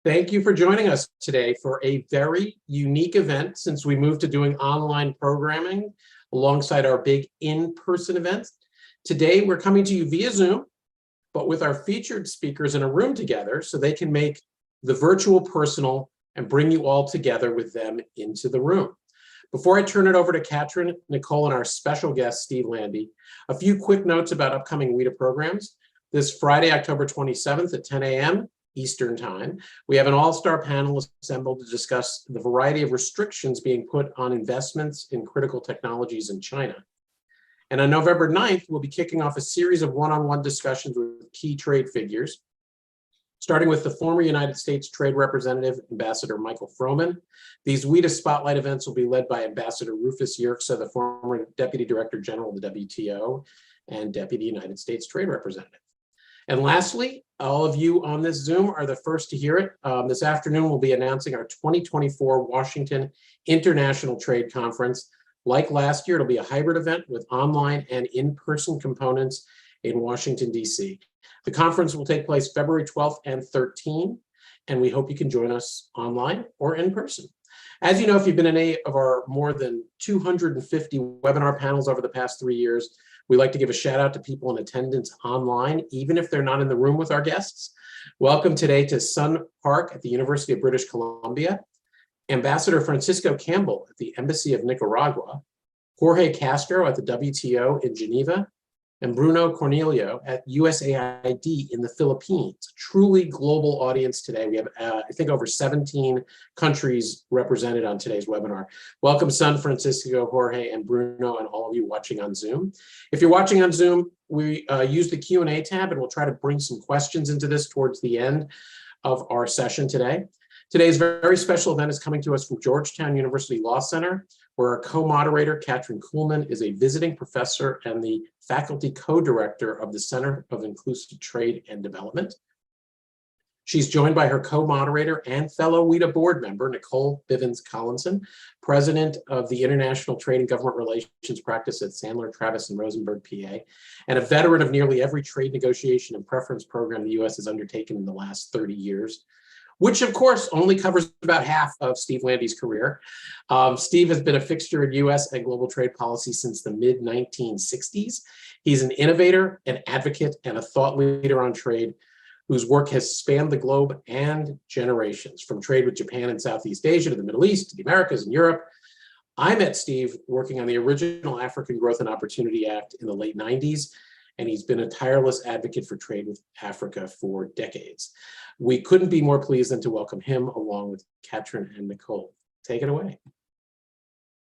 Thank you for joining us today for a very unique event since we moved to doing online programming alongside our big in-person events. Today, we're coming to you via Zoom, but with our featured speakers in a room together so they can make the virtual personal and bring you all together with them into the room. Before I turn it over to Katrin, Nicole, and our special guest, Steve Lande, a few quick notes about upcoming WITA programs. This Friday, October 27th at 10 a.m. Eastern Time, we have an all-star panel assembled to discuss the variety of restrictions being put on investments in critical technologies in China. And on November 9th, we'll be kicking off a series of one-on-one discussions with key trade figures, starting with the former United States Trade Representative, Ambassador Michael Froman. These WITA Spotlight events will be led by Ambassador Rufus Yerxa, the former Deputy Director General of the WTO and Deputy United States Trade Representative. And lastly, all of you on this Zoom are the first to hear it. This afternoon, we'll be announcing our 2024 Washington International Trade Conference. Like last year, it'll be a hybrid event with online and in-person components in Washington, D.C. The conference will take place February 12th and 13th, and we hope you can join us online or in person. As you know, if you've been in any of our more than 250 webinar panels over the past 3 years, we like to give a shout out to people in attendance online, even if they're not in the room with our guests. Welcome today to Sun Park at the University of British Columbia, Ambassador Francisco Campbell at the Embassy of Nicaragua, Jorge Castro at the WTO in Geneva, and Bruno Cornelio at USAID in the Philippines. Truly global audience today. We have, I think, over 17 countries represented on today's webinar. Welcome, San Francisco, Jorge, and Bruno, and all of you watching on Zoom. If you're watching on Zoom, we use the Q&A tab, and we'll try to bring some questions into this towards the end of our session today. Today's very special event is coming to us from Georgetown University Law Center, where our co-moderator, Katrin Kuhlmann, is a visiting professor and the faculty co-director of the Center of Inclusive Trade and Development. She's joined by her co-moderator and fellow WITA board member, Nicole Bivens Collinson, president of the International Trade and Government Relations practice at Sandler, Travis, and Rosenberg, PA, and a veteran of nearly every trade negotiation and preference program the U.S. has undertaken in the last 30 years. Which of course only covers about half of Steve Lande's career. Steve has been a fixture in US and global trade policy since the mid-1960s. He's an innovator, an advocate, and a thought leader on trade whose work has spanned the globe and generations, from trade with Japan and Southeast Asia to the Middle East to the Americas and Europe. I met Steve working on the original African Growth and Opportunity Act in the late 90s, and he's been a tireless advocate for trade with Africa for decades. We couldn't be more pleased than to welcome him along with Katrin and Nicole. Take it away.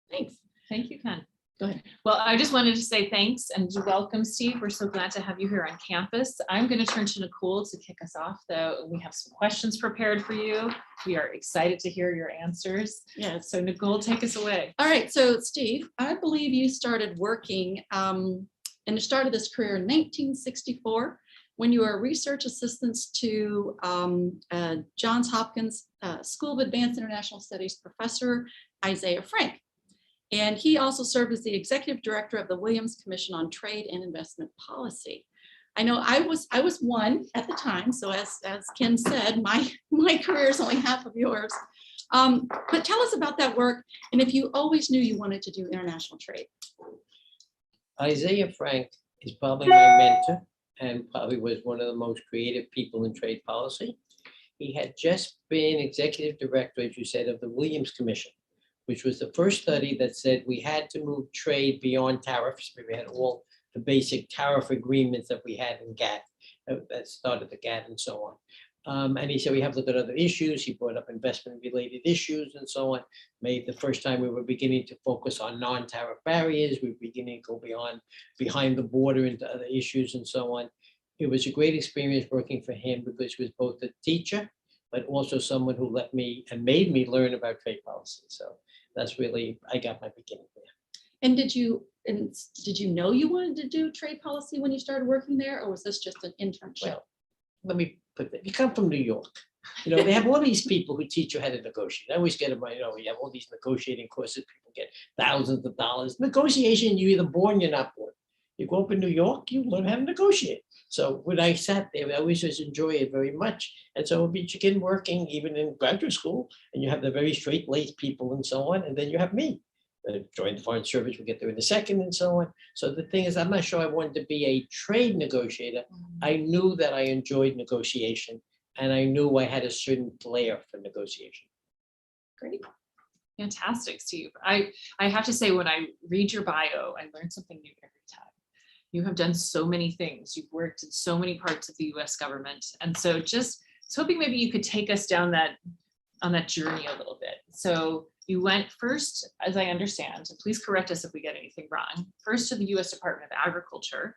Thanks. Thank you, Ken. Go ahead. Well, I just wanted to say thanks and welcome, Steve. We're so glad to have you here on campus. I'm going to turn to Nicole to kick us off, though. We have some questions prepared for you. We are excited to hear your answers. Yeah, so Nicole, take us away. All right. So, Steve, I believe you started working and you started this career in 1964. When you were research assistants to Johns Hopkins School of Advanced International Studies professor Isaiah Frank. And he also served as the executive director of the Williams Commission on Trade and Investment Policy. I know I was one at the time, so as Ken said, my career is only half of yours. But tell us about that work and if you always knew you wanted to do international trade. Isaiah Frank is probably my mentor, and probably was one of the most creative people in trade policy. He had just been executive director, as you said, of the Williams Commission, which was the first study that said we had to move trade beyond tariffs. We had all the basic tariff agreements that we had in GATT, that started the GATT and so on. And he said we have to look at other issues. He brought up investment-related issues and so on. Made the first time we were beginning to focus on non-tariff barriers. We were beginning to go behind the border into other issues and so on. It was a great experience working for him because he was both a teacher, but also someone who let me and made me learn about trade policy. So that's really, I got my beginning there. And did you know you wanted to do trade policy when you started working there, or was this just an internship? Well, let me put that. You come from New York. You know, they have all these people who teach you how to negotiate. I always get them, you know, we have all these negotiating courses. People get thousands of dollars. Negotiation, you're either born, you're not born. You go up in New York, you learn how to negotiate. So when I sat there, I always just enjoy it very much. And so you begin working even in graduate school, and you have the very straight-laced people and so on. And then you have me. Join the Foreign Service, we get there in a second and so on. So the thing is, I'm not sure I wanted to be a trade negotiator. I knew that I enjoyed negotiation, and I knew I had a certain flair for negotiation. Great. Fantastic, Steve. I have to say, when I read your bio, I learn something new every time. You have done so many things. You've worked in so many parts of the US government. And so just hoping maybe you could take us down on that journey a little bit. So you went first, as I understand, and please correct us if we get anything wrong, first to the US Department of Agriculture,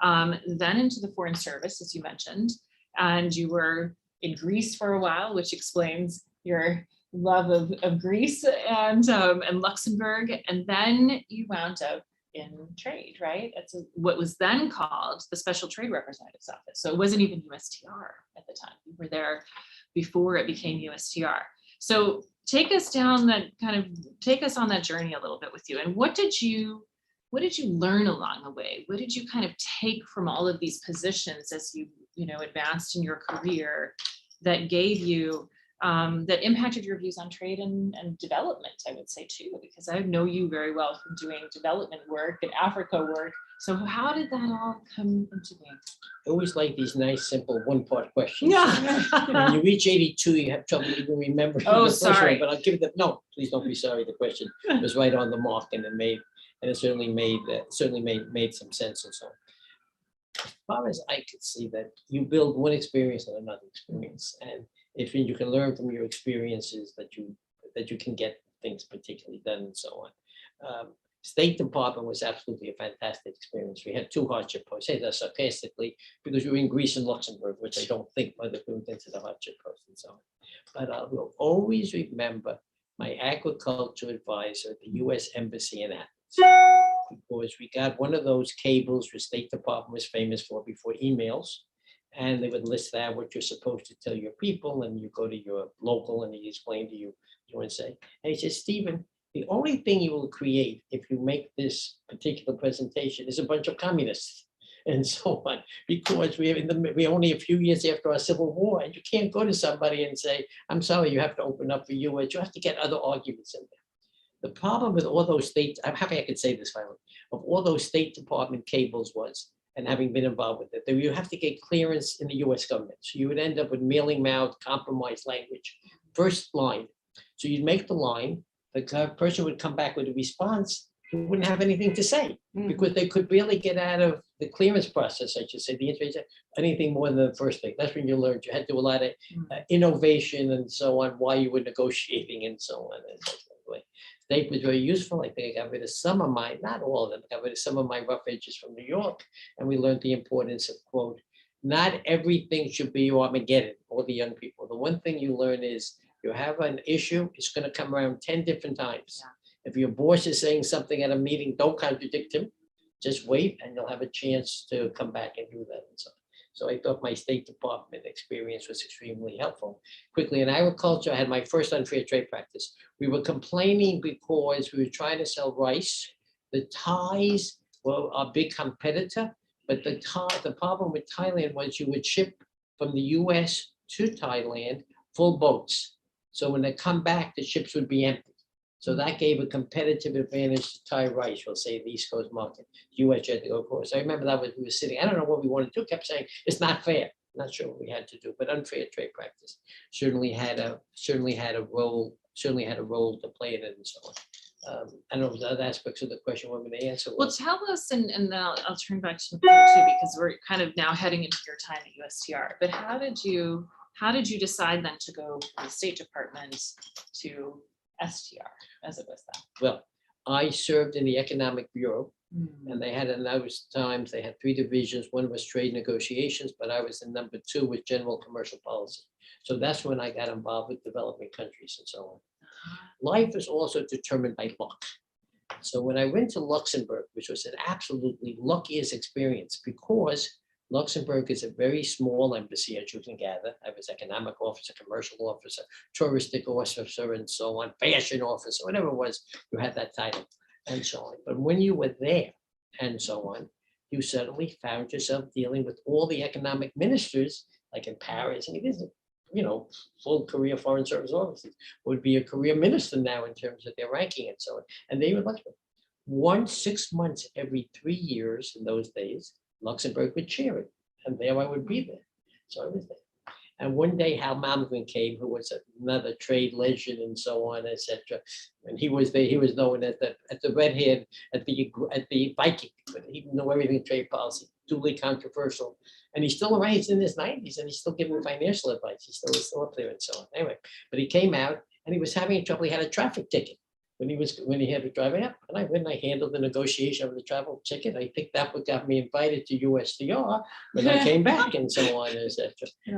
then into the Foreign Service, as you mentioned, and you were in Greece for a while, which explains your love of Greece and Luxembourg, and then you wound up in trade, right? It's what was then called the Special Trade Representative's Office. So it wasn't even USTR at the time. You were there before it became USTR. So take us down take us on that journey a little bit with you. And what did you learn along the way? What did you kind of take from all of these positions as you advanced in your career that gave you that impacted your views on trade and development, I would say too, because I know you very well from doing development work and Africa work. So how did that all come into being? I always like these nice, simple one-part questions. Yeah. When you reach 82, you have trouble even remembering. Oh, the first sorry. one, but I'll give it no, please don't be sorry. The question was right on the mark, and it certainly made some sense and so on. As far as I could see, that you build one experience and another experience, and if you can learn from your experiences, that you can get things particularly done and so on. State Department was absolutely a fantastic experience. We had 2 hardship posts. I say that sarcastically because we were in Greece and Luxembourg, which I don't think might have moved into the hardship post and so on. But I will always remember my agriculture advisor at the U.S. Embassy in Athens, because we got one of those cables the State Department was famous for before emails. And they would list out what you're supposed to tell your people, and you go to your local and he explain to you, and say, and he says, Stephen, the only thing you will create if you make this particular presentation is a bunch of communists and so on, because we're only a few years after our Civil War, and you can't go to somebody and say, I'm sorry, you have to open up for US. You have to get other arguments in there. The problem with all those states, I'm happy I could say this finally, of all those State Department cables was, and having been involved with it, that you have to get clearance in the US government. So you would end up with mealing mouth, compromised language, first line. So you'd make the line, the person would come back with a response, you wouldn't have anything to say, because they could barely get out of the clearance process, I should say, the interview, anything more than the first thing. That's when you learned you had to do a lot of innovation and so on, while you were negotiating and so on. And so on. State was very useful. I think I got rid of some of my, not all of them, I got rid of some of my rough edges from New York. And we learned the importance of, quote, not everything should be Armageddon, all the young people. The one thing you learn is you have an issue, it's going to come around 10 different times. Yeah. If your boss is saying something at a meeting, don't contradict him. Just wait and you'll have a chance to come back and do that. And so I thought my State Department experience was extremely helpful. Quickly, in agriculture, I had my first unfair trade practice. We were complaining because we were trying to sell rice. The Thais were our big competitor, but the problem with Thailand was you would ship from the US to Thailand full boats. So when they come back, the ships would be empty. So that gave a competitive advantage to Thai rice, we'll say the East Coast market. US had to go across. I remember that was, we were sitting, I don't know what we wanted to do, kept saying, it's not fair. Not sure what we had to do, but unfair trade practice certainly had a role to play in it and so on. I don't know if other aspects of the question want me to answer. Well, tell us, and then I'll turn back to Nicole too, because we're kind of now heading into your time at USTR. But how did you decide then to go from the State Department to STR, as it was then? Well, I served in the Economic Bureau, and they had, in those times, they had 3 divisions. One was trade negotiations, but I was in number 2 with general commercial policy. So that's when I got involved with developing countries and so on. Life is also determined by luck. So when I went to Luxembourg, which was an absolutely luckiest experience, because Luxembourg is a very small embassy, as you can gather. I was economic officer, commercial officer, touristic officer, and so on, fashion officer, whatever it was, you had that title and so on. But when you were there and so on, you suddenly found yourself dealing with all the economic ministers, like in Paris, and it is, you know, full career foreign service officers would be a career minister now in terms of their ranking and so on. And they would like 6 months every 3 years in those days, Luxembourg would chair it. And there I would be there. So I was there. And one day Hal Malmgren came, who was another trade legend and so on, etc. And he was there. He was known as the redhead at the Viking, but he knew everything trade policy, duly controversial. And he's still around. He's in his 90s, and he's still giving financial advice. He's still up there and so on. Anyway, but he came out and he was having trouble. He had a traffic ticket when he had to drive out. And I went and I handled the negotiation of the travel ticket. I think that what got me invited to USTR when I came back and so on, etc.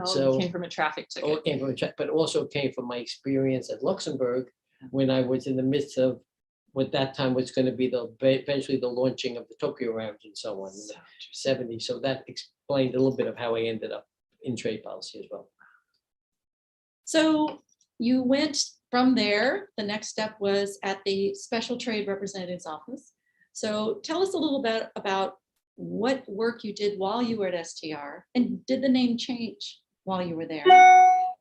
So it came from a traffic All ticket. came from but also came from my experience at Luxembourg when I was in the midst of what that time was going to be eventually the launching of the Tokyo round and so on in the 70s. So that explained a little bit of how I ended up in trade policy as well. So you went from there. The next step was at the Special Trade Representative's Office. So tell us a little bit about what work you did while you were at STR, and did the name change while you were there?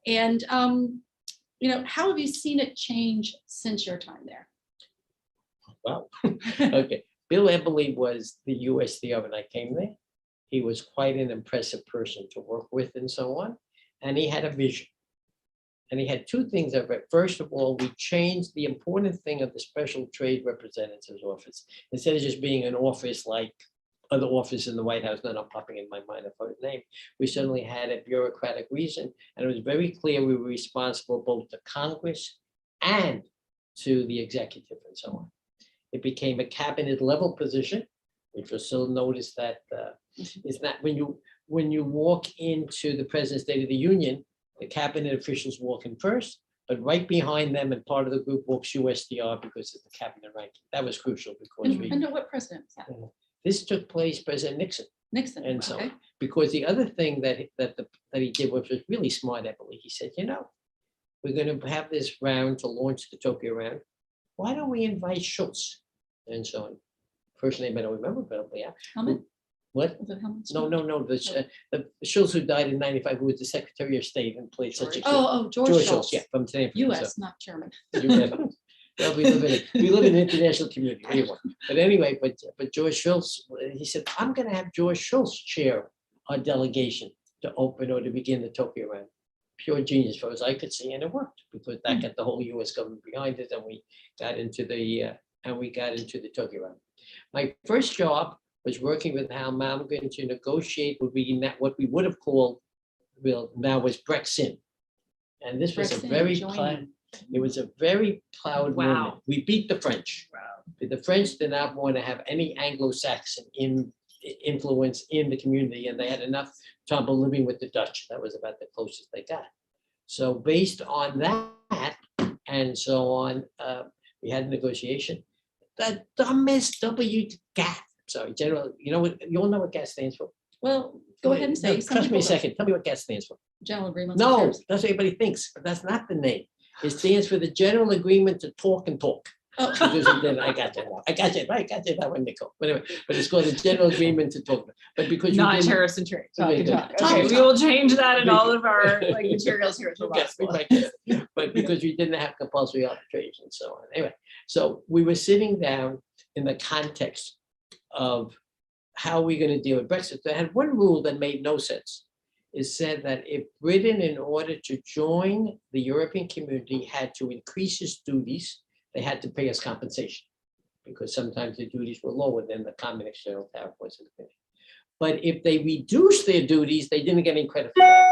And you know, how have you seen it change since your time there? Wow. Okay. Bill Eberly was the USTR when I came there. He was quite an impressive person to work with and so on. And he had a vision. And he had two things of it. First of all, we changed the important thing of the Special Trade Representative's Office. Instead of just being an office like other offices in the White House, not popping in my mind for his name, we suddenly had a bureaucratic reason. And it was very clear we were responsible both to Congress and to the executive and so on. It became a cabinet level position, which was so noticed that it's not when you walk into the President's State of the Union, the cabinet officials walk in first, but right behind them and part of the group walks USTR because of the cabinet ranking. That was crucial because And what president was that? this took place President Nixon. Nixon. And so, Okay. because the other thing that he did, which was really smart, Emily, he said, you know, we're going to have this round to launch the Tokyo round. Why don't we invite Schultz? And so on. First name I don't remember, but yeah. Helmut? What? Was it Helmut? No. The Schultz who died in '95, who was the Secretary of State and played such a George Schultz. yeah, from Stanford. U.S., not German. Well, we live in an international community. Anyway, but George Schultz, he said, I'm going to have George Schultz chair our delegation to open or to begin the Tokyo round. Pure genius, as far as I could see, and it worked because that got the whole U.S. government behind it, and we got into the Tokyo round. My first job was working with Hal Malmgren to negotiate what we would have called, well, now was Brexit, and this was it was a very proud moment. We beat the French. Wow. The French did not want to have any Anglo-Saxon influence in the community, and they had enough trouble living with the Dutch. That was about the closest they got. So based on that and so on, we had a negotiation. The dumbest GATT. Sorry, General. You all know what GATT stands for. Well, go ahead and say. No, trust me a second. Tell me what GATT stands for. General Agreements. No, that's what everybody thinks, but that's not the name. It stands for the General Agreement to Talk and Talk. Oh. I got you. I got you that one, Nicole. But anyway, but it's called the General Agreement to Talk. But because you didn't, Non-terrorist and trade. Talk and talk. Talk Okay, and we talk. will change that in all of our materials here at the law school. but because we didn't have compulsory arbitration and so on. Anyway, so we were sitting down in the context of how we're going to deal with Brexit. They had one rule that made no sense. It said that if Britain, in order to join the European community, had to increase its duties, they had to pay us compensation because sometimes the duties were lower than the common external tariff was. But if they reduced their duties, they didn't get any credit for that.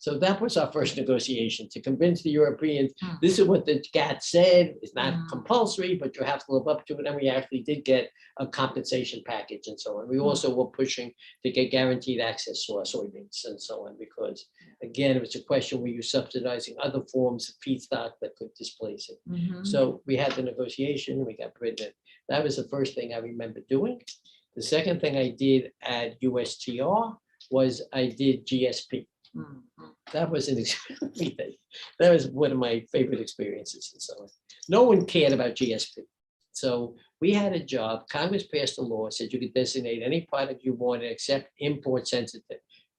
So that was our first negotiation, to convince the Europeans, this is what the GATT said, it's not compulsory, but you have to live up to it. And we actually did get a compensation package and so on. We also were pushing to get guaranteed access to our soybeans and so on, because again, it was a question, were you subsidizing other forms of feedstock that could displace it? So we had the negotiation, we got Britain. That was the first thing I remember doing. The second thing I did at USTR was I did GSP. That was that was one of my favorite experiences and so on. No one cared about GSP. So We had a job, Congress passed a law, said you could designate any product you wanted except import sensitive.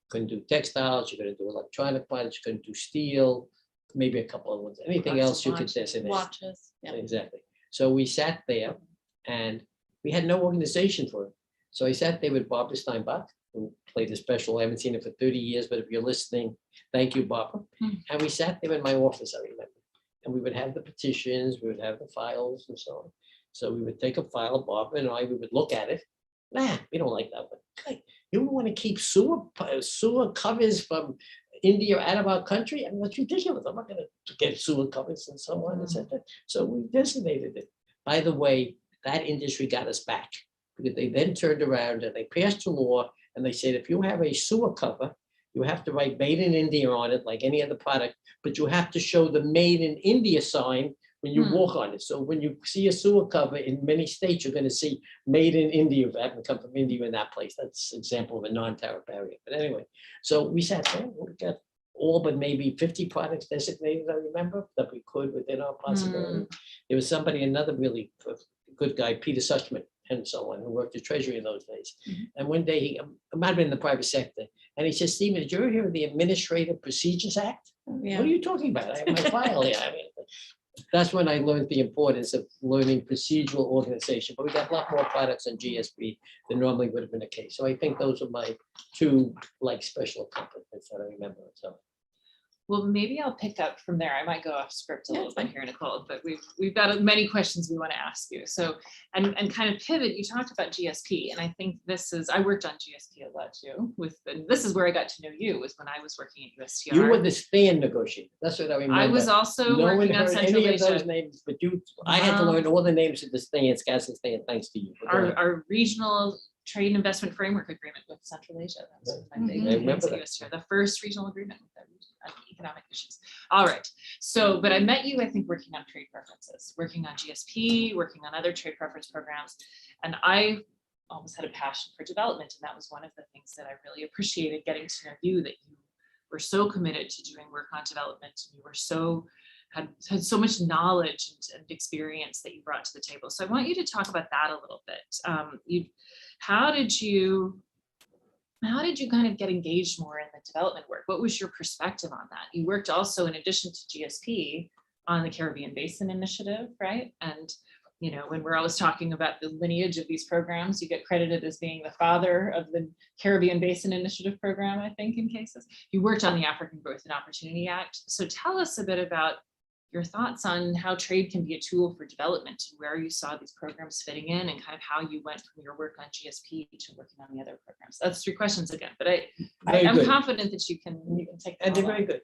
Couldn't do textiles, you couldn't do electronic products, you couldn't do steel, maybe a couple of ones, anything Lots of else you could watches. designate. Watches. Yeah. Exactly. So we sat there and we had no organization for it. So I sat there with Barbara Steinbach, who played a special, I haven't seen her for 30 years, but if you're listening, thank you, Barbara. And we sat there in my office, I remember. And we would have the petitions, we would have the files and so on. So we would take a file, Barbara and I, we would look at it. Nah, we don't like that one. Hey, you want to keep sewer covers from India out of our country? I mean, that's ridiculous. I'm not going to get sewer covers and so on, etc. So we designated it. By the way, that industry got us back because they then turned around and they passed a law and they said, if you have a sewer cover, you have to write made in India on it like any other product, but you have to show the made in India sign when you walk on it. So when you see a sewer cover in many states, you're going to see made in India, if it happened to come from India in that place. That's an example of a non-tariff barrier. But anyway, so we sat there, we got all but maybe 50 products designated, I remember, that we could within our possibility. There was somebody, another really good guy, Peter Suchman, and so on, who worked at Treasury in those days. And one day, he might have been in the private sector, and he said, Stephen, did you ever hear of the Administrative Procedures Act? Yeah. What are you talking about? I have my file here. I mean, that's when I learned the importance of learning procedural organization, but we got a lot more products in GSP than normally would have been the case. So I think those are my two like special accomplishments that I remember. So. Well, maybe I'll pick up from there. I might go off script a little bit here, Nicole, but we've got many questions we want to ask you. So, and kind of pivot, you talked about GSP, and I think I worked on GSP a lot too. And this is where I got to know you, was when I was working at USTR. You were the stand negotiator. That's what I remember. I was also no working one on heard Central any of those Asia. names, but I had to learn all the names of the stands, Kazakhstan, thanks to you. Our regional trade and investment framework agreement with Central Asia. That was my big advance at USTR, the first regional agreement with them on economic issues. All right. So, but I met you, I think, working on trade preferences, working on GSP, working on other trade preference programs. And I always had a passion for development. And that was one of the things that I really appreciated getting to know you, that you were so committed to doing work on development. And you were had so much knowledge and experience that you brought to the table. So I want you to talk about that a little bit. How did you kind of get engaged more in the development work? What was your perspective on that? You worked also, in addition to GSP, on the Caribbean Basin Initiative, right? And you know, when we're always talking about the lineage of these programs, you get credited as being the father of the Caribbean Basin Initiative program, I think, in cases. You worked on the African Growth and Opportunity Act. So tell us a bit about your thoughts on how trade can be a tool for development, and where you saw these programs fitting in, and kind of how you went from your work on GSP to working on the other programs. That's 3 questions again, but I'm confident that you can take them. And they're very good.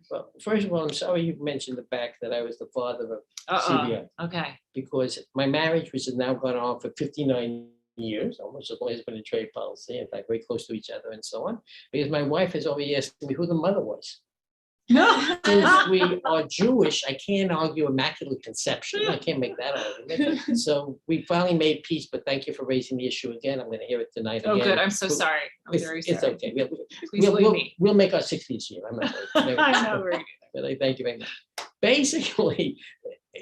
Well, first of all, I'm sorry you mentioned the fact that I was the father of CBI. Okay. Because my marriage, which has now gone on for 59 years, almost as long as been in trade policy, in fact, very close to each other and so on, because my wife has always asked me who the mother was. Since we are Jewish, I can't argue immaculate conception. I can't make that argument. So we finally made peace, but thank you for raising the issue again. I'm going to hear it tonight again. Oh, good. I'm so sorry. I'm very sorry. It's okay. Please believe me. We'll make our 60th year. I'm not worried. I know. We're But I thank you very much. Basically,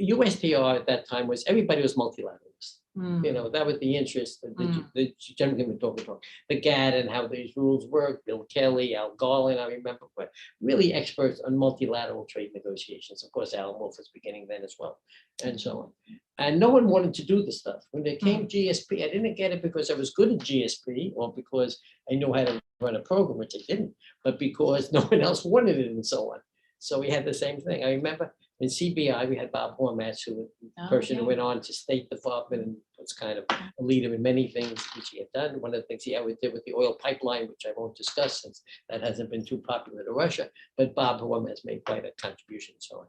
USTR at that time was everybody was multilateralist. You know, that was the interest that the gentleman was talking about, the GATT and how these rules work. Bill Kelly, Al Garland, I remember, but really experts on multilateral trade negotiations. Of course, Alan Wolf was beginning then as well, and so on. And no one wanted to do the stuff. When there came GSP, I didn't get it because I was good at GSP or because I knew how to run a program, which I didn't, but because no one else wanted it and so on. So we had the same thing. I remember in CBI, we had Bob Hormats, who was the person who went on to State Department and was kind of a leader in many things which he had done. One of the things he always did with the oil pipeline, which I won't discuss since that hasn't been too popular to Russia, but Bob Hormats made quite a contribution and so on.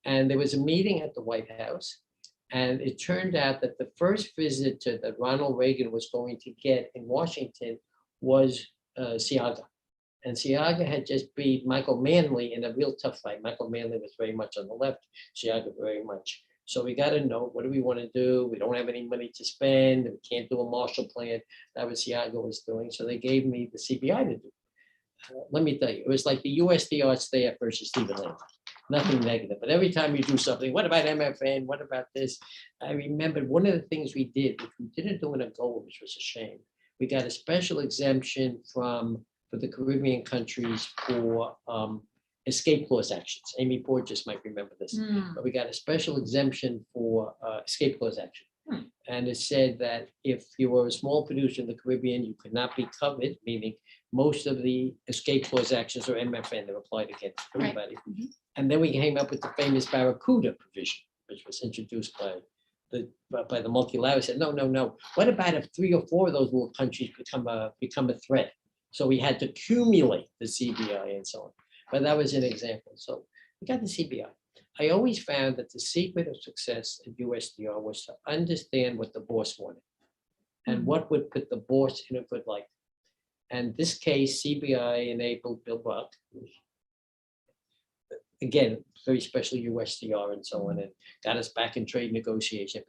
And there was a meeting at the White House, and it turned out that the first visitor that Ronald Reagan was going to get in Washington was Seaga. And Seaga had just beat Michael Manley in a real tough fight. Michael Manley was very much on the left, Seaga very much. So we got to know, what do we want to do? We don't have any money to spend. We can't do a Marshall Plan. That was Seaga was doing. So they gave me the CBI to do. Let me tell you, it was like the USTR staff versus Stephen Lande. nothing negative. But every time you do something, what about MFN? What about this? I remembered one of the things we did, which we didn't do in Angola, which was a shame. We got a special exemption for the Caribbean countries for escape clause actions. Amy Porges might remember this, but we got a special exemption for escape clause action. And it said that if you were a small producer in the Caribbean, you could not be covered, meaning most of the escape clause actions are MFN, they're applied against everybody. And then we came up with the famous Barracuda provision, which was introduced by the multilateral. Said, no. What about if 3 or 4 of those little countries become a threat? So we had to accumulate the CBI and so on. But that was an example. So we got the CBI. I always found that the secret of success at USTR was to understand what the boss wanted and what would put the boss in a good light. And this case, CBI enabled Bill Buck, again, very special USTR and so on, and got us back in trade negotiation.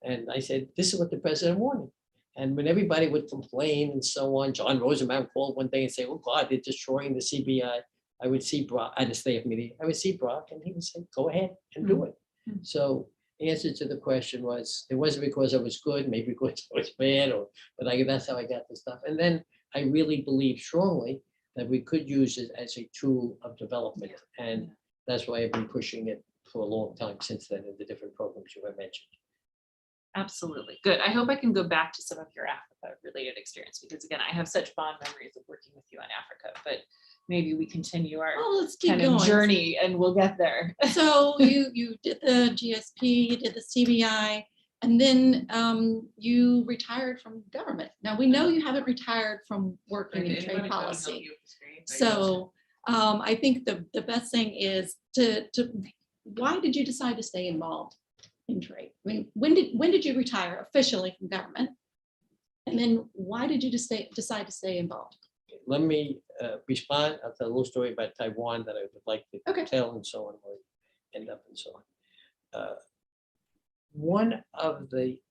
And I said, this is what the president wanted. And when everybody would complain and so on, John Rosenberg called one day and say, oh God, they're destroying the CBI. I would see Brock at a staff meeting. I would see Brock and he would say, go ahead and do it. So the answer to the question was, it wasn't because I was good, maybe because I was bad, but that's how I got the stuff. And then I really believe strongly that we could use it as a tool of development. And that's why I've been pushing it for a long time since then in the different programs you have mentioned. Absolutely. Good. I hope I can go back to some of your Africa related experience, because again, I have such fond memories of working with you on Africa, but maybe we continue our let's keep kind going. of journey and we'll get there. So you did the GSP, you did the CBI, and then you retired from government. Now we know you haven't retired from working in trade policy. So I think the best thing is to why did you decide to stay involved in trade? I mean, when did you retire officially from government? And then why did you decide to stay involved? Let me respond. I'll tell a little story about Taiwan that I would like to tell and so on, or end up and so on. One of the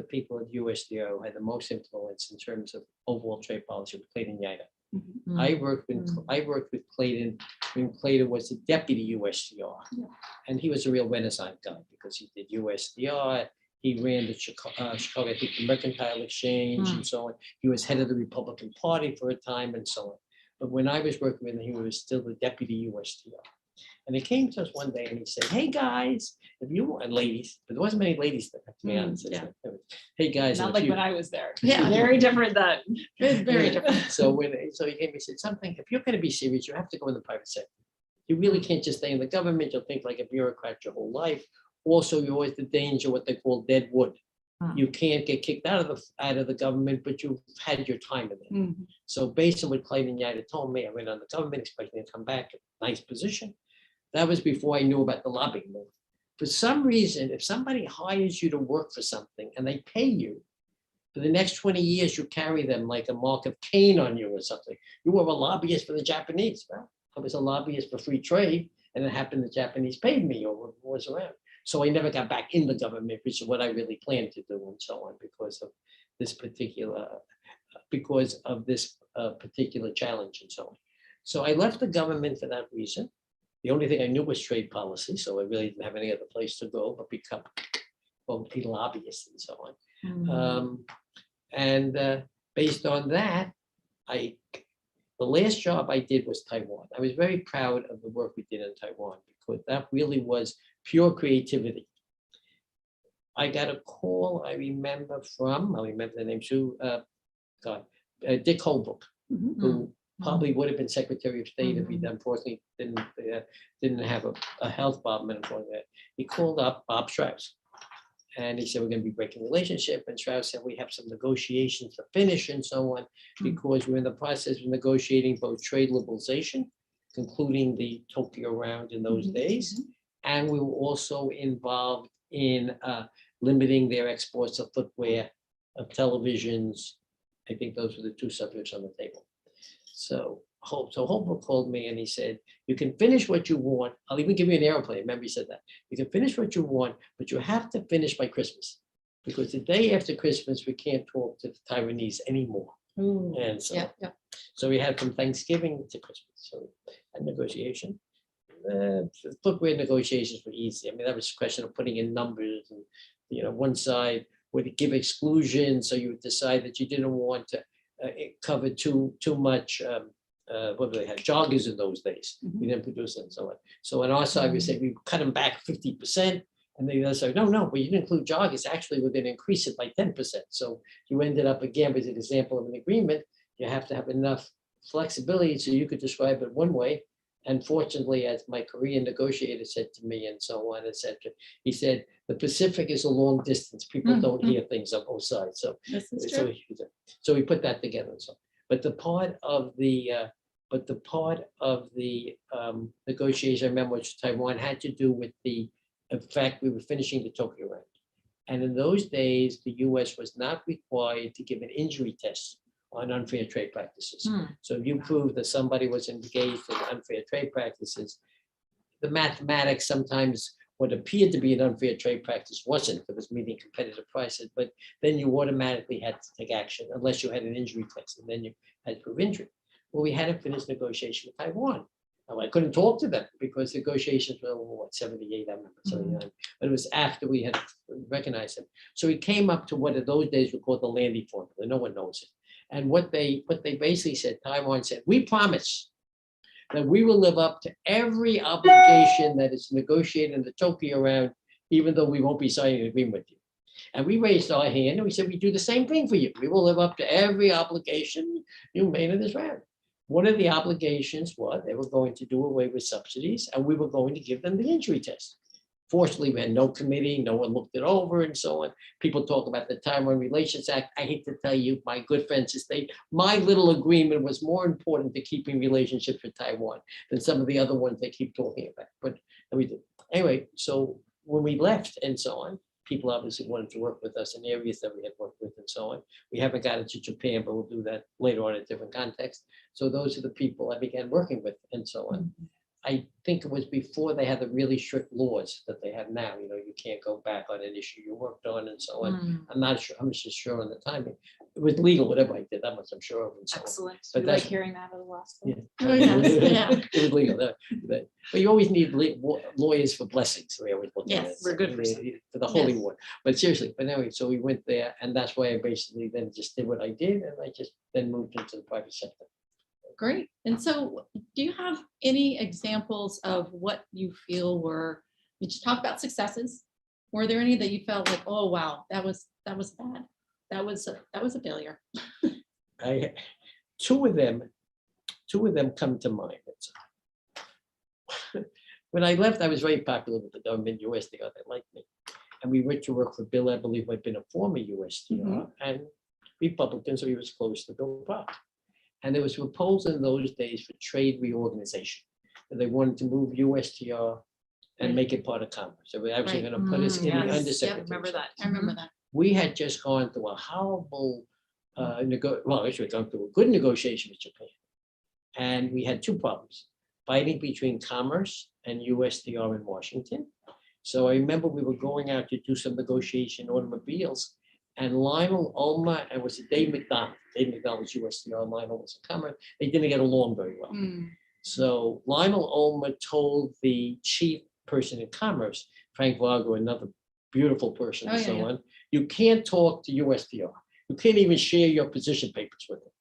people at USTR who had the most influence in terms of overall trade policy was Clayton Yaita. I worked with Clayton when Clayton was the deputy USTR, and he was a real Renaissance guy because he did USTR. He ran the Chicago, I think, the Mercantile Exchange and so on. He was head of the Republican Party for a time and so on. But when I was working with him, he was still the deputy USTR. And he came to us one day and he said, hey guys, if you want, ladies, but there wasn't many ladies there, to be honest. Hey guys. Not like when I was there. Yeah. Very different then. Very different. So he came and said something, if you're going to be serious, you have to go in the private sector. You really can't just stay in the government. You'll think like a bureaucrat your whole life. Also, you're always the danger, what they call dead wood. You can't get kicked out of the government, but you've had your time in it. So based on what Clayton Yaita told me, I went on the government expecting to come back, nice position. That was before I knew about the lobbying move. For some reason, if somebody hires you to work for something and they pay you, for the next 20 years, you carry them like a mark of Cain on you or something. You were a lobbyist for the Japanese. Well, I was a lobbyist for free trade, and it happened the Japanese paid me or was around. So I never got back in the government, which is what I really planned to do and so on because of this particular challenge and so on. So I left the government for that reason. The only thing I knew was trade policy, so I really didn't have any other place to go but become a lobbyist and so on. Based on that, the last job I did was Taiwan. I was very proud of the work we did in Taiwan because that really was pure creativity. I got a call, I remember the name too, Dick Holbrook, who probably would have been Secretary of State if he unfortunately didn't have a health problem. And he called up Bob Strauss and he said, we're going to be breaking relationship. And Strauss said, we have some negotiations to finish and so on, because we're in the process of negotiating both trade liberalization, concluding the Tokyo round in those days. And we were also involved in limiting their exports of footwear, of televisions. I think those were the two subjects on the table. So Holbrook called me and he said, you can finish what you want. I'll even give you an airplane. Remember he said that. You can finish what you want, but you have to finish by Christmas. Because the day after Christmas, we can't talk to the Taiwanese anymore. And so, so we had from Thanksgiving to Christmas. So a negotiation. footwear negotiations were easy. I mean, that was a question of putting in numbers and, one side would give exclusion. So you would decide that you didn't want to cover too much, what do they have, joggers in those days. We didn't produce them so on. So on our side, we said we cut them back 50%. And the other side, no, but you didn't include joggers. Actually, we're going to increase it by 10%. So you ended up again with an example of an agreement. You have to have enough flexibility so you could describe it one way. And fortunately, as my Korean negotiator said to me and so on, etc., he said, the Pacific is a long distance. People don't hear things on both sides. So, so we put that together. So, but the part of the negotiation, I remember, which Taiwan had to do with the fact we were finishing the Tokyo round. And in those days, the US was not required to give an injury test on unfair trade practices. So if you prove that somebody was engaged in unfair trade practices, the mathematics sometimes what appeared to be an unfair trade practice wasn't. It was meeting competitive prices, but then you automatically had to take action unless you had an injury test, and then you had to prove injury. Well, we hadn't finished negotiation with Taiwan. Now, I couldn't talk to them because negotiations were, what, 78, I remember, 79. But it was after we had recognized them. So we came up to what in those days we called the Lande formula. No one knows it. And what they basically said, Taiwan said, we promise that we will live up to every obligation that is negotiated in the Tokyo round, even though we won't be signing an agreement with you. And we raised our hand and we said, we do the same thing for you. We will live up to every obligation you made in this round. One of the obligations was they were going to do away with subsidies and we were going to give them the injury test. Fortunately, we had no committee, no one looked it over and so on. People talk about the Taiwan Relations Act. I hate to tell you, my good friends, my little agreement was more important to keeping relationships with Taiwan than some of the other ones they keep talking about. But we did. Anyway, so when we left and so on, people obviously wanted to work with us in areas that we had worked with and so on. We haven't got into Japan, but we'll do that later on in a different context. So those are the people I began working with and so on. I think it was before they had the really strict laws that they have now. You can't go back on an issue you worked on and so on. I'm not sure. I'm just sure on the timing. It was legal, whatever I did. That much I'm sure of. And so on. Excellent. But We that's like hearing that out of the law school. It was legal. But you always need lawyers for blessings. We always look at it. We're good for the holy war. But seriously, but anyway, so we went there, and that's why I basically then just did what I did, and I just then moved into the private sector. Great. And so do you have any examples of what you feel were, you just talk about successes? Were there any that you felt like, oh, wow, that was bad. That was a failure. Two of them come to mind. When I left, I was very popular with the government, USTR, they liked me. And we went to work for Bill, I believe, who had been a former USTR, and Republican, so he was close to Bill Brock. And there was a proposal in those days for trade reorganization. They wanted to move USTR and make it part of Commerce. So we're actually going to put us in the undersecretary. Remember that. I remember that. We had just gone through a horrible, actually gone through a good negotiation with Japan. And we had two problems, fighting between Commerce and USTR in Washington. So I remember we were going out to do some negotiation automobiles, and Lionel Ulmer and was it Dave McDonald? Dave McDonald was USTR, Lionel was a Commerce. They didn't get along very well. So Lionel Ulmer told the chief person in Commerce, Frank Vargo, another beautiful person and so on, you can't talk to USTR. You can't even share your position papers with them.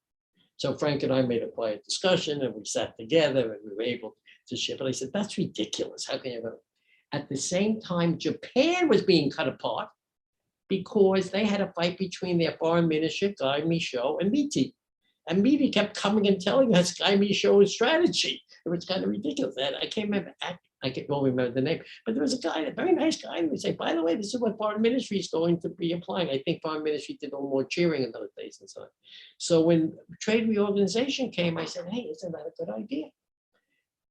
So Frank and I made a quiet discussion and we sat together and we were able to share. But I said, that's ridiculous. How can you? At the same time, Japan was being cut apart because they had a fight between their foreign minister, Guy Michaud, and MITI. And MITI kept coming and telling us Guy Michaud's strategy. It was kind of ridiculous. And I can't remember, I can't remember the name, but there was a guy, a very nice guy, and we say, by the way, this is what foreign ministry is going to be applying. I think foreign ministry did a little more cheering in those days and so on. So when trade reorganization came, I said, hey, isn't that a good idea?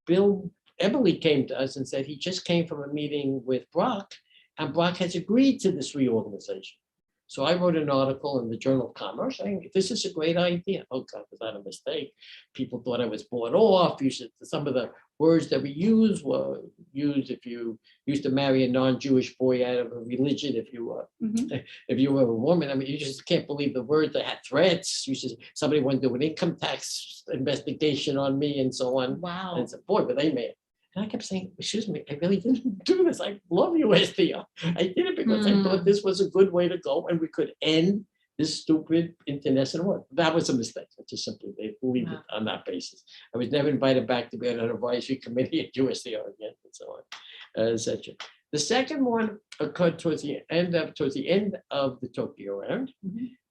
Bill Eberly came to us and said he just came from a meeting with Brock, and Brock has agreed to this reorganization. So I wrote an article in the Journal of Commerce saying, this is a great idea. Oh God, was that a mistake? People thought I was bought off. Some of the words that we use were used if you used to marry a non-Jewish boy out of a religion, if you were a woman. I mean, you just can't believe the words. They had threats. Somebody wanted to do an income tax investigation on me and so on. Wow. And so, boy, but they made it. And I kept saying, excuse me, I really didn't do this. I love USTR. I did it because I thought this was a good way to go and we could end this stupid internecine war. That was a mistake. I just simply leave it on that basis. I was never invited back to be on an advisory committee at USTR again and so on, etc. The second one occurred towards the end of the Tokyo round.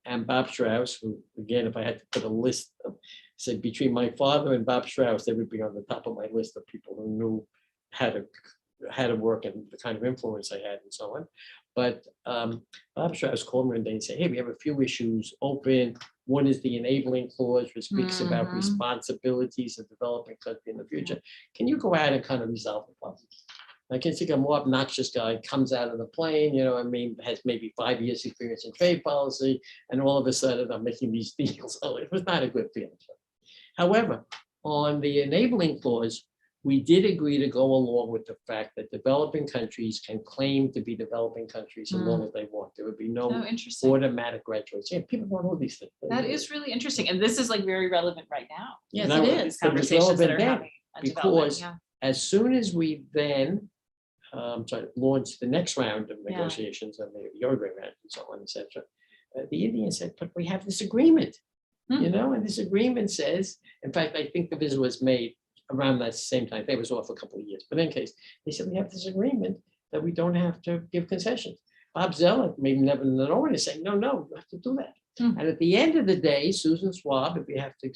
And Bob Strauss, who, again, if I had to put a list of, say, between my father and Bob Strauss, they would be on the top of my list of people who knew how to work and the kind of influence I had and so on. But Bob Strauss called me one day and said, hey, we have a few issues open. One is the enabling clause, which speaks about responsibilities of developing country in the future. Can you go out and kind of resolve the problem? I can think a more obnoxious guy comes out of the plane, you know, I mean, has maybe 5 years experience in trade policy, and all of a sudden I'm making these deals. So it was not a good feeling. However, on the enabling clause, we did agree to go along with the fact that developing countries can claim to be developing countries as long as they want. There would be no interesting. automatic graduation. Yeah, people don't know these things. That is really interesting. And this is like very relevant right now. Yes, No, it These is. conversations that are then, having on because development, yeah. as soon as we then launched the next round of negotiations and the Uruguay round and so on, etc., the Indians said, but we have this agreement, you know, and this agreement says, in fact, I think the visit was made around that same time. They was off a couple of years, but in any case, they said we have this agreement that we don't have to give concessions. Bob Zeller, maybe never known, is saying, no, you have to do that. And at the end of the day, Susan Schwab, if you have to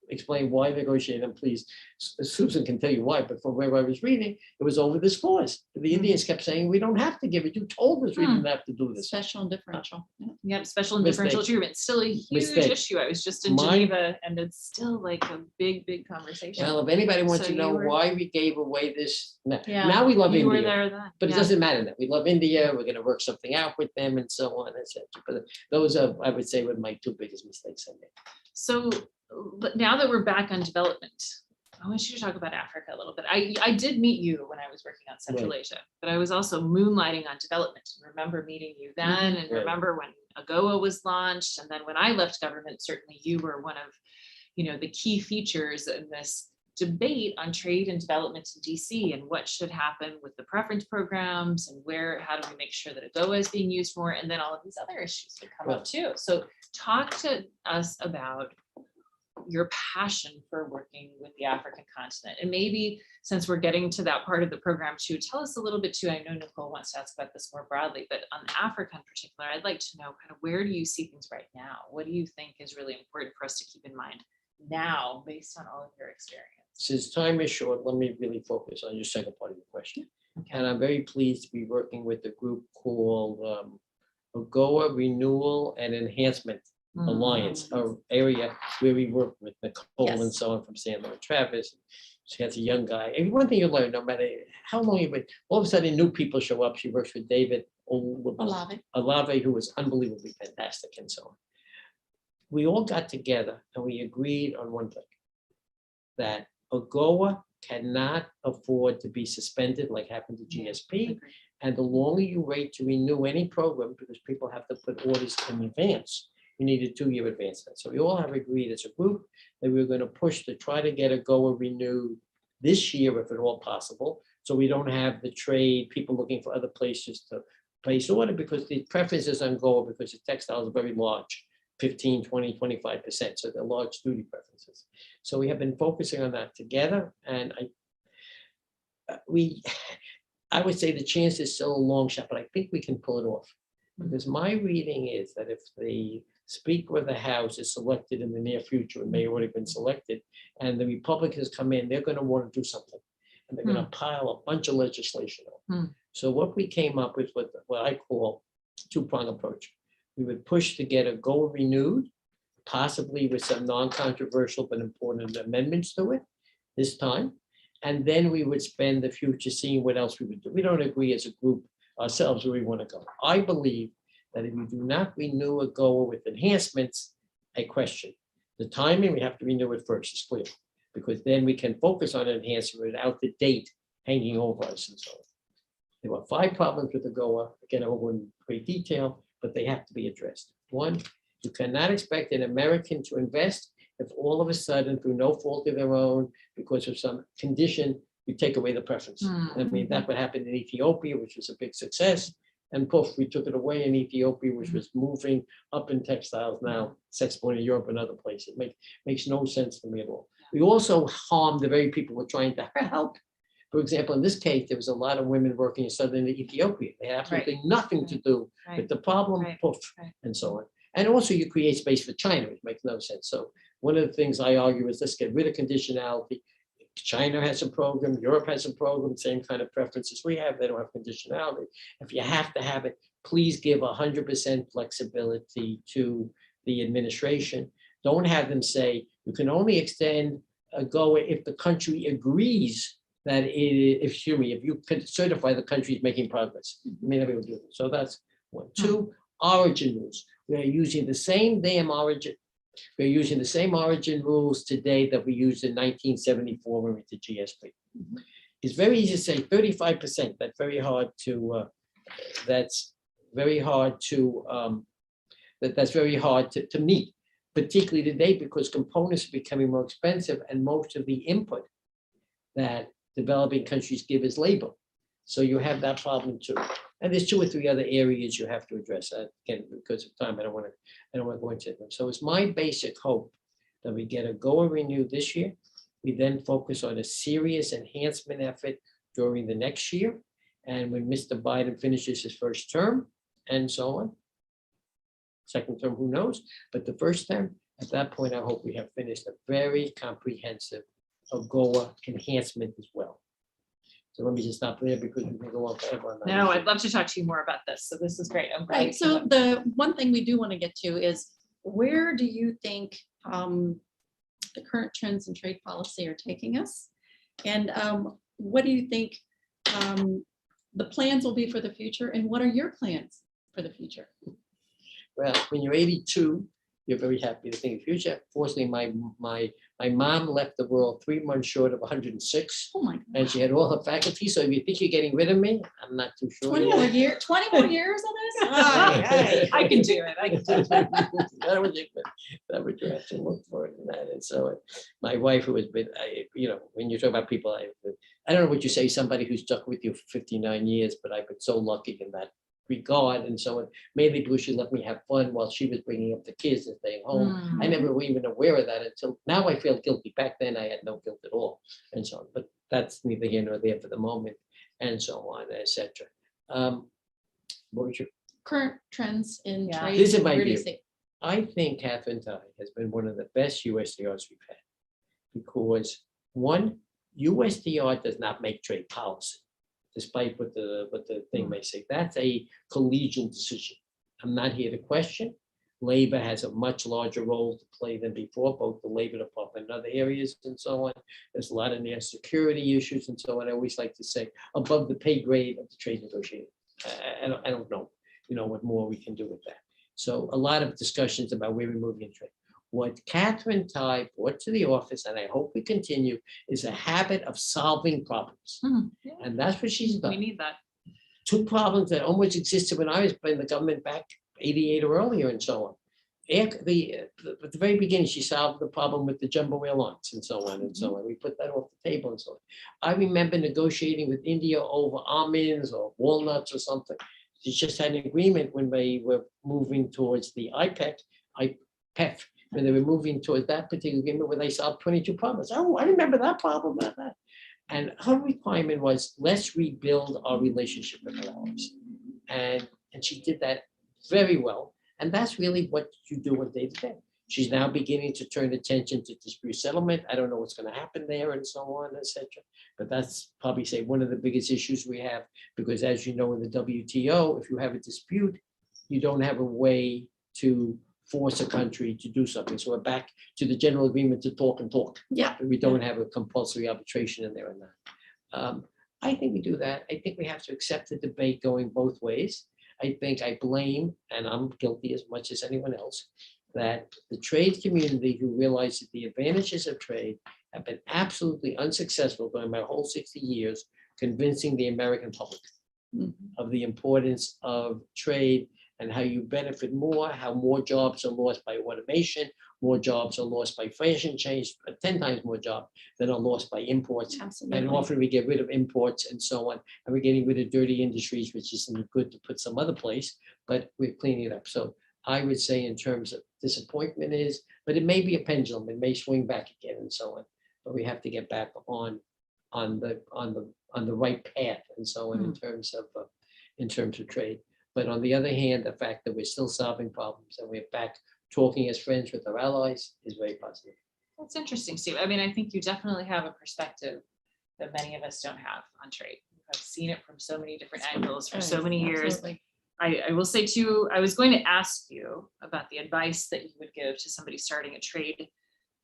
explain why negotiate, and please, Susan can tell you why, but from where I was reading, it was over this clause. The Indians kept saying, we don't have to give it. You told us we didn't have to do this. Special and differential. Yep, special and differential Mistake. treatment. Still a huge Mistake. issue. I was just in Mine- Geneva and it's still like a big conversation. Well, if anybody wants So to know you were- why we gave away this, Yeah, now we love you were India. there then. But it Yeah. doesn't matter that we love India. We're going to work something out with them and so on, etc. But those are, I would say, were my two biggest mistakes I made. So, but now that we're back on development, I want you to talk about Africa a little bit. I did meet you when I was working on Central Asia, but I was also moonlighting on development. Remember meeting you then, and Right. remember when AGOA was launched, and then when I left government, certainly you were one of, you know, the key features in this debate on trade and development in DC and what should happen with the preference programs and how do we make sure that AGOA is being used more, and then all of these other issues that come up too. So talk to us about your passion for working with the African continent. And maybe since we're getting to that part of the program too, tell us a little bit too, I know Nicole wants to ask about this more broadly, but on Africa in particular, I'd like to know kind of where do you see things right now? What do you think is really important for us to keep in mind now based on all of your experience? Since time is short, let me really focus on your second part of your question. Okay. And I'm very pleased to be working with a group called AGOA Renewal and Enhancement Alliance, an area where we work with Nicole and Yes. so on from Sandler and Travis. She has a young guy. And one thing you learn, no matter how long you've been, all of a sudden new people show up. She works with David Olave, who was unbelievably fantastic and so on. We all got together and we agreed on one thing, that AGOA cannot afford to be suspended like happened to GSP. And the longer you wait to renew any program, because people have to put orders in advance, you need a 2-year advancement. So we all have agreed as a group that we're going to push to try to get AGOA renewed this year, if at all possible. So we don't have the trade, people looking for other places to place order, because the preferences on AGOA, because the textiles are very large, 15, 20, 25%. So they're large duty preferences. So we have been focusing on that together. And I would say the chance is still a long shot, but I think we can pull it off. Because my reading is that if the Speaker of the House is selected in the near future, and may have already been selected, and the Republicans come in, they're going to want to do something. And they're going to pile a bunch of legislation on. So what we came up with what I call two-prong approach. We would push to get AGOA renewed, possibly with some non-controversial but important amendments to it this time. And then we would spend the future seeing what else we would do. We don't agree as a group ourselves where we want to go. I believe that if you do not renew AGOA with enhancements, I question the timing. We have to renew it first, it's clear, because then we can focus on enhancement without the date hanging over us and so on. There were 5 problems with AGOA. Again, I won't go in great detail, but they have to be addressed. 1, you cannot expect an American to invest if all of a sudden, through no fault of their own, because of some condition, you take away the preference. Hmm. I mean, that's what happened in Ethiopia, which was a big success. And poof, we took it away in Ethiopia, which was moving up in textiles now, it's exporting to Europe and other places. Makes no sense to me at all. We also harmed the very people we're trying to help. For example, in this case, there was a lot of women working in southern Ethiopia. They had absolutely nothing to do Right. with the problem, Right. poof, Right. and so on. And also you create space for China, which makes no sense. So one of the things I argue is let's get rid of conditionality. China has a program, Europe has a program, same kind of preferences we have, they don't have conditionality. If you have to have it, please give 100% flexibility to the administration. Don't have them say, you can only extend a go if the country agrees that if you could certify the country is making progress. You may not be able to do it. So that's one. Two, origin rules. We are using the same damn origin. We're using the same origin rules today that we used in 1974 when we did GSP. It's very easy to say 35%. That's very hard to. That's very hard to meet, particularly today because components are becoming more expensive and most of the input that developing countries give is labor. So you have that problem too. And there's 2 or 3 other areas you have to address. Again, because of time, I don't want to go into them. So it's my basic hope that we get a go or renew this year. We then focus on a serious enhancement effort during the next year. And when Mr. Biden finishes his first term and so on, second term, who knows? But the first term, at that point, I hope we have finished a very comprehensive AGOA enhancement as well. So let me just stop there because we can go on forever on that. No, issue. I'd love to talk to you more about this. So this is great. I'm glad. Right, so the one thing we do want to get to is where do you think the current trends in trade policy are taking us? And what do you think the plans will be for the future? And what are your plans for the future? Well, when you're 82, you're very happy to think of the future. Fortunately, my mom left the world 3 months short of 106, Oh my and God. she had all her faculty. So if you think you're getting rid of me, I'm not too sure. 20 more years of this? I can do it. I can do it. That would you have to look for it in that. And so my wife, who has been, when you talk about people, I don't know what you say, somebody who's stuck with you for 59 years, but I've been so lucky in that regard. And so mainly because she let me have fun while she was bringing up the kids and staying home. I never were even aware of that until now. I feel guilty. Back then I had no guilt at all, and so on. But that's neither here nor there for the moment, and so on, etc. What was your Current trends in Yeah. trade. This is my where do you view. see? I think Katrin has been one of the best USTRs we've had because one, USTR does not make trade policy, despite what the thing may say. That's a collegial decision. I'm not here to question. Labor has a much larger role to play than before, both the Labor Department and other areas and so on. There's a lot of national security issues and so on. I always like to say above the pay grade of the trade negotiator. I don't know, what more we can do with that. So a lot of discussions about where we're moving in trade. What Katrin Tai brought to the office, and I hope we continue, is a habit of solving problems. Yeah, And that's what she's we done. need that. 2 problems that almost existed when I was in the government back 88 or earlier and so on. At the very beginning, she solved the problem with the jumbo airlines and so on and so on. We put that off the table and so on. I remember negotiating with India over almonds or walnuts or something. She just had an agreement when they were moving towards the IPEF, when they were moving towards that particular agreement where they solved 22 problems. Oh, I remember that problem. That. And her requirement was, let's rebuild our relationship with ours. And she did that very well. And that's really what you do on day to day. She's now beginning to turn attention to dispute settlement. I don't know what's going to happen there and so on, etc. But that's probably say one of the biggest issues we have, because as you know, in the WTO, if you have a dispute, you don't have a way to force a country to do something. So we're back to the general agreement to talk and talk. Yeah. But we don't have a compulsory arbitration in there and that. I think we do that. I think we have to accept the debate going both ways. I think I blame, and I'm guilty as much as anyone else, that the trade community who realized that the advantages of trade have been absolutely unsuccessful during my whole 60 years, convincing the American public of the importance of trade and how you benefit more, how more jobs are lost by automation, more jobs are lost by fashion change, 10 times more jobs than are lost by imports. Absolutely. And often we get rid of imports and so on, and we're getting rid of dirty industries, which isn't good to put some other place, but we're cleaning it up. So I would say in terms of disappointment is, but it may be a pendulum, it may swing back again and so on, but we have to get back on the right path and so on in terms of trade. But on the other hand, the fact that we're still solving problems and we're back talking as friends with our allies is very positive. That's interesting, Steve. I mean, I think you definitely have a perspective that many of us don't have on trade. I've seen it from so many different angles for so many years. Absolutely. I will say too, I was going to ask you about the advice that you would give to somebody starting a trade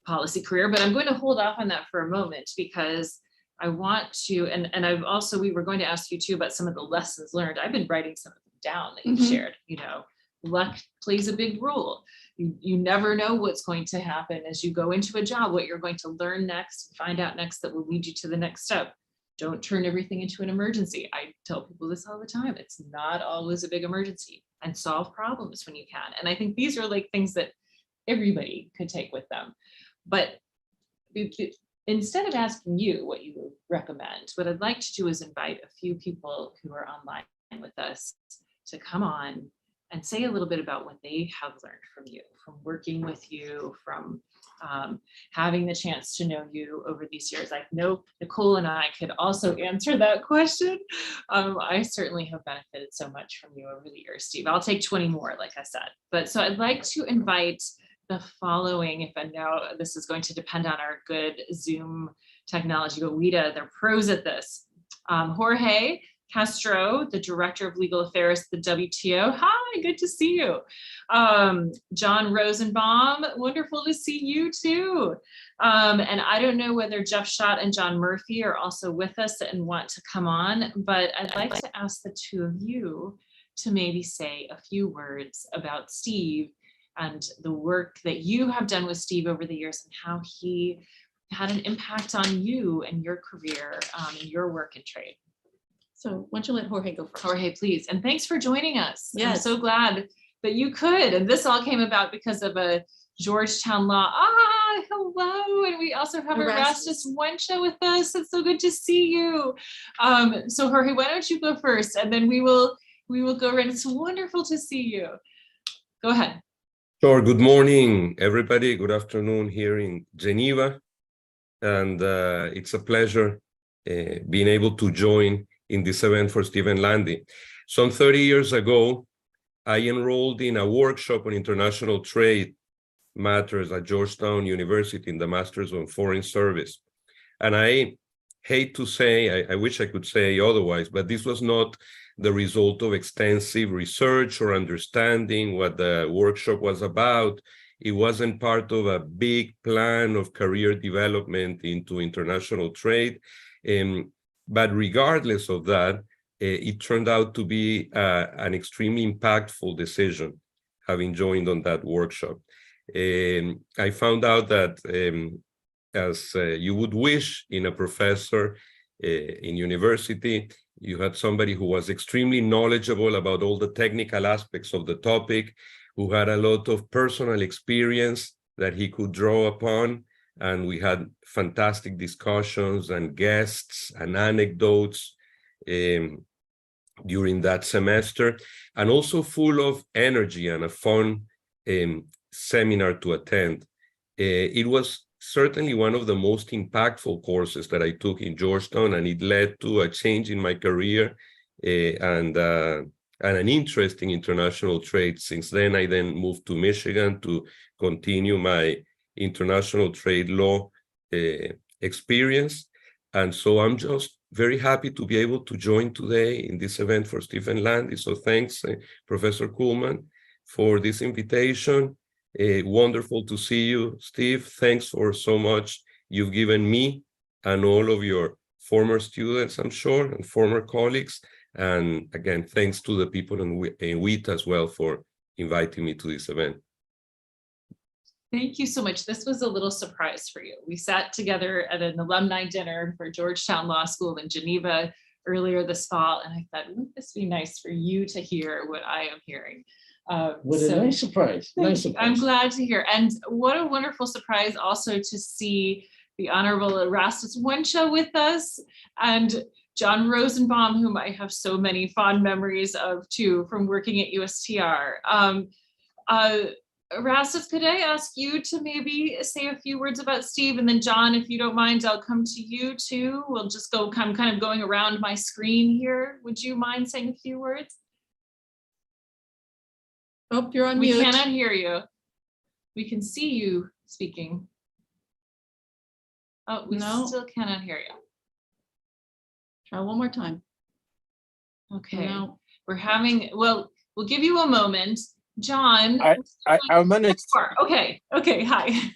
policy career, but I'm going to hold off on that for a moment because I want to, and I've also, we were going to ask you too about some of the lessons learned. I've been writing some of them down that you've shared. You know, luck plays a big role. You never know what's going to happen as you go into a job, what you're going to learn next, find out next that will lead you to the next step. Don't turn everything into an emergency. I tell people this all the time. It's not always a big emergency, and solve problems when you can. And I think these are like things that everybody could take with them. But instead of asking you what you would recommend, what I'd like to do is invite a few people who are online with us to come on and say a little bit about what they have learned from you, from working with you, from having the chance to know you over these years. I know Nicole and I could also answer that question. I certainly have benefited so much from you over the years, Steve. I'll take 20 more, like I said. But so I'd like to invite the following, if I know this is going to depend on our good Zoom technology, but WITA, they're pros at this. Jorge Castro, the Director of Legal Affairs at the WTO. Hi, good to see you. John Rosenbaum, wonderful to see you too. And I don't know whether Jeff Schott and John Murphy are also with us and want to come on, but I'd like to ask the two of you to maybe say a few words about Steve and the work that you have done with Steve over the years and how he had an impact on you and your career and your work in trade. So why don't you let Jorge go first? Jorge, please. And thanks for joining us. Yes. I'm so glad that you could. And this all came about because of a Georgetown law. Hello. And we also have Erastus Wencha with us. It's so good to see you. So Jorge, why don't you go first? And then we will go around. It's wonderful to see you. Go ahead. Sure. Good morning, everybody. Good afternoon here in Geneva. And it's a pleasure being able to join in this event for Stephen Lande. Some 30 years ago, I enrolled in a workshop on international trade matters at Georgetown University in the Masters on Foreign Service. And I hate to say, I wish I could say otherwise, but this was not the result of extensive research or understanding what the workshop was about. It wasn't part of a big plan of career development into international trade. But regardless of that, it turned out to be an extremely impactful decision, having joined on that workshop. I found out that, as you would wish in a professor in university, you had somebody who was extremely knowledgeable about all the technical aspects of the topic, who had a lot of personal experience that he could draw upon. And we had fantastic discussions and guests and anecdotes during that semester, and also full of energy and a fun seminar to attend. It was certainly one of the most impactful courses that I took in Georgetown, and it led to a change in my career and an interest in international trade. Since then, I then moved to Michigan to continue my international trade law experience. And so I'm just very happy to be able to join today in this event for Stephen Lande. So thanks, Professor Kuhlmann, for this invitation. Wonderful to see you, Steve. Thanks for so much you've given me and all of your former students, I'm sure, and former colleagues. And again, thanks to the people in WITA as well for inviting me to this event. Thank you so much. This was a little surprise for you. We sat together at an alumni dinner for Georgetown Law School in Geneva earlier this fall, and I thought, wouldn't this be nice for you to hear what I am hearing? What a So- nice surprise. Nice I'm surprise. glad to hear. And what a wonderful surprise also to see the Honorable Erastus Wenscha with us and John Rosenbaum, whom I have so many fond memories of too, from working at USTR. Erastus, could I ask you to maybe say a few words about Steve? And then John, if you don't mind, I'll come to you too. We'll just go kind of going around my screen here. Would you mind saying a few words? Oh, you're on We mute. cannot hear you. We can see you speaking. Oh, we No. still cannot hear you. Try one more time. Okay, No. we're having, well, we'll give you a moment. John. I managed. Okay, hi.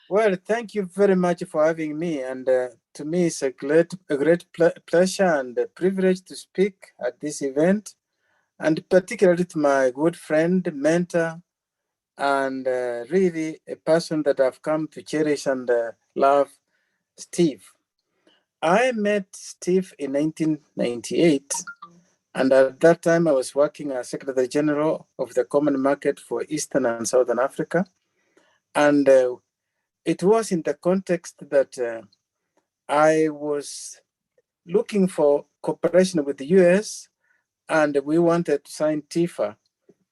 Well, thank you very much for having me. And to me, it's a great pleasure and a privilege to speak at this event, and particularly to my good friend, mentor, and really a person that I've come to cherish and love, Steve. I met Steve in 1998. And at that time, I was working as Secretary General of the Common Market for Eastern and Southern Africa. And it was in the context that I was looking for cooperation with the US, and we wanted to sign TIFA.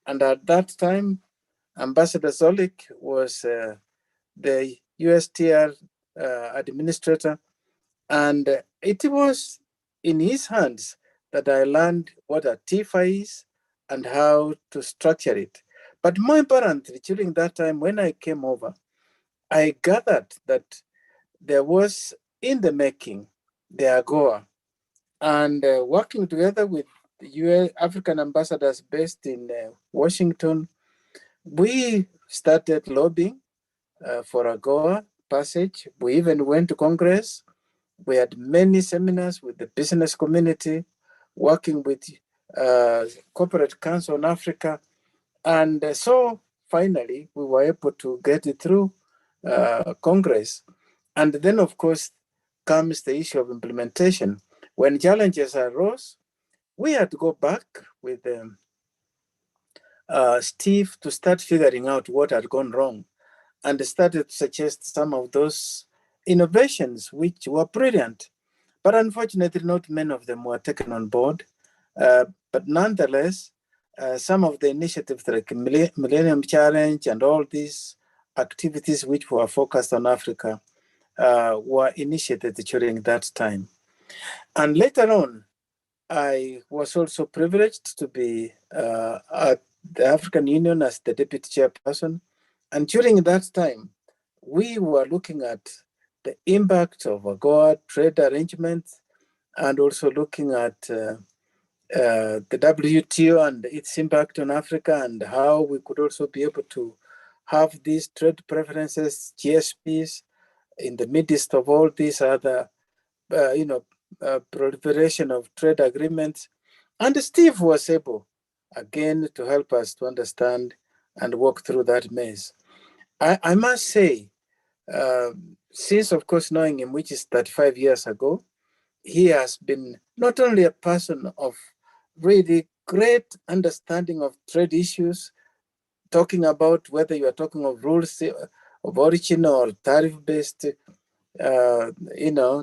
And at that time, Ambassador Zolik was the USTR administrator, and it was in his hands that I learned what a TIFA is and how to structure it. But more importantly, during that time when I came over, I gathered that there was in the making the AGOA, and working together with the US African ambassadors based in Washington, we started lobbying for AGOA passage. We even went to Congress. We had many seminars with the business community, working with Corporate Council on Africa. And so finally, we were able to get it through Congress. And then, of course, comes the issue of implementation. When challenges arose, we had to go back with Steve to start figuring out what had gone wrong, and started to suggest some of those innovations which were brilliant. But unfortunately, not many of them were taken on board. But nonetheless, some of the initiatives like Millennium Challenge and all these activities which were focused on Africa were initiated during that time. And later on, I was also privileged to be at the African Union as the deputy chairperson. And during that time, we were looking at the impact of AGOA trade arrangements, and also looking at the WTO and its impact on Africa, and how we could also be able to have these trade preferences, GSPs, in the midst of all these other, proliferation of trade agreements. And Steve was able, again, to help us to understand and walk through that maze. I must say, since, of course, knowing him, which is 35 years ago, he has been not only a person of really great understanding of trade issues, talking about whether you are talking of rules of origin or tariff-based,